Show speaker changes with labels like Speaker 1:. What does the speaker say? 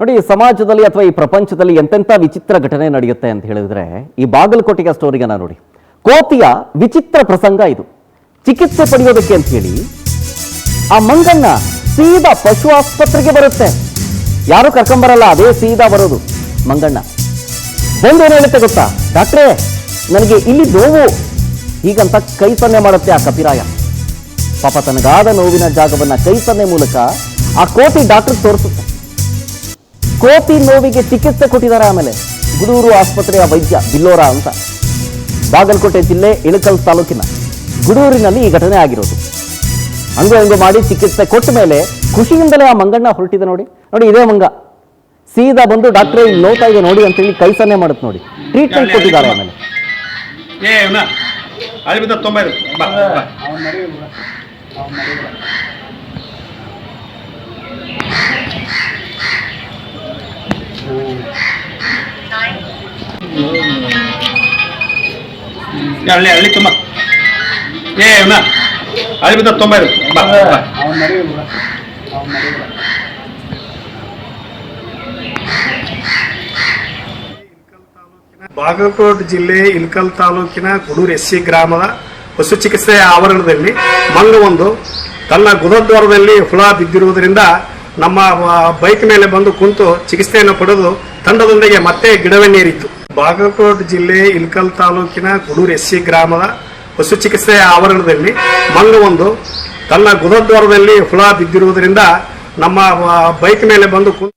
Speaker 1: ನೋಡಿ, ಸಮಾಜದಲ್ಲಿ ಅಥವಾ ಈ ಪ್ರಪಂಚದಲ್ಲಿ ಎಂತೆಂಥ ವಿಚಿತ್ರ ಘಟನೆ ನಡೆಯುತ್ತೆ ಅಂತ ಹೇಳಿದ್ರೆ ಈ ಬಾಗಲಕೋಟೆಯ ಸ್ಟೋರಿಗನ್ನ ನೋಡಿ. ಕೋತಿಯ ವಿಚಿತ್ರ ಪ್ರಸಂಗ ಇದು. ಚಿಕಿತ್ಸೆ ಪಡೆಯೋದಕ್ಕೆ ಅಂತ ಹೇಳಿ ಆ ಮಂಗಣ್ಣ ಸೀದಾ ಪಶು ಆಸ್ಪತ್ರೆಗೆ ಬರುತ್ತೆ. ಯಾರು ಕರ್ಕೊಂಬರಲ್ಲ, ಅದೇ ಸೀದಾ ಬರೋದು ಮಂಗಣ್ಣ. ಬಂದು ಏನು ಹೇಳುತ್ತೆ ಗೊತ್ತಾ? ಡಾಕ್ಟ್ರೇ, ನನಗೆ ಇಲ್ಲಿ ನೋವು, ಹೀಗಂತ ಕೈ ಸನ್ನೆ ಮಾಡುತ್ತೆ ಆ ಕಪಿರಾಯ. ಪಾಪ ತನಗಾದ ನೋವಿನ ಜಾಗವನ್ನ ಕೈ ಸನ್ನೆ ಮೂಲಕ ಆ ಕೋತಿ ಡಾಕ್ಟರ್ ತೋರಿಸುತ್ತೆ. ಕೋತಿ ನೋವಿಗೆ ಚಿಕಿತ್ಸೆ ಕೊಟ್ಟಿದ್ದಾರೆ. ಆಮೇಲೆ ಗುಡೂರು ಆಸ್ಪತ್ರೆಯ ವೈದ್ಯ ಬಿಲ್ಲೋರ ಅಂತ, ಬಾಗಲಕೋಟೆ ಜಿಲ್ಲೆ ಇಳಕಲ್ ತಾಲೂಕಿನ ಗುಡೂರಿನಲ್ಲಿ ಈ ಘಟನೆ ಆಗಿರೋದು. ಹಂಗು ಮಾಡಿ ಚಿಕಿತ್ಸೆ ಕೊಟ್ಟ ಮೇಲೆ ಖುಷಿಯಿಂದಲೇ ಆ ಮಂಗಣ್ಣ ಹೊರಟಿದೆ. ನೋಡಿ ಇದೇ ಮಂಗ ಸೀದಾ ಬಂದು ಡಾಕ್ಟ್ರೇ ಇಲ್ಲಿ ನೋಡ್ತಾ ಇದೆ ನೋಡಿ ಅಂತೇಳಿ ಕೈ ಸನ್ನೆ ಮಾಡುತ್ತೆ. ನೋಡಿ, ಟ್ರೀಟ್ಮೆಂಟ್ ಕೊಟ್ಟಿದ್ದಾರೆ. ಆಮೇಲೆ
Speaker 2: ಹಳ್ಳಿ ತುಂಬ ಹಳ್ಳಿ ಬಿದ್ದ ತುಂಬ
Speaker 3: ಬಾಗಲಕೋಟೆ ಜಿಲ್ಲೆ ಇಳಕಲ್ ತಾಲೂಕಿನ ಗುಡೂರು ಎಸ್ಸಿ ಗ್ರಾಮದ ಪಶು ಚಿಕಿತ್ಸೆಯ ಆವರಣದಲ್ಲಿ ಮಂಗವೊಂದು ತನ್ನ ಗುದದ್ವಾರದಲ್ಲಿ ಹುಳ ಬಿದ್ದಿರುವುದರಿಂದ ನಮ್ಮ ಬೈಕ್ ಮೇಲೆ ಬಂದು ಕುಂತು ಚಿಕಿತ್ಸೆಯನ್ನು ಪಡೆದು ತಂಡದೊಂದಿಗೆ ಮತ್ತೆ ಗಿಡವನ್ನೇರಿತ್ತು. ಬಾಗಲಕೋಟೆ ಜಿಲ್ಲೆ ಇಳಕಲ್ ತಾಲೂಕಿನ ಗುಡೂರು ಎಸ್ಸಿ ಗ್ರಾಮದ ಪಶು ಚಿಕಿತ್ಸೆಯ ಆವರಣದಲ್ಲಿ ಮಂಗವೊಂದು ತನ್ನ ಗುದದ್ವಾರದಲ್ಲಿ ಹುಳ ಬಿದ್ದಿರುವುದರಿಂದ ನಮ್ಮ ಬೈಕ್ ಮೇಲೆ ಬಂದು ಕುಂತು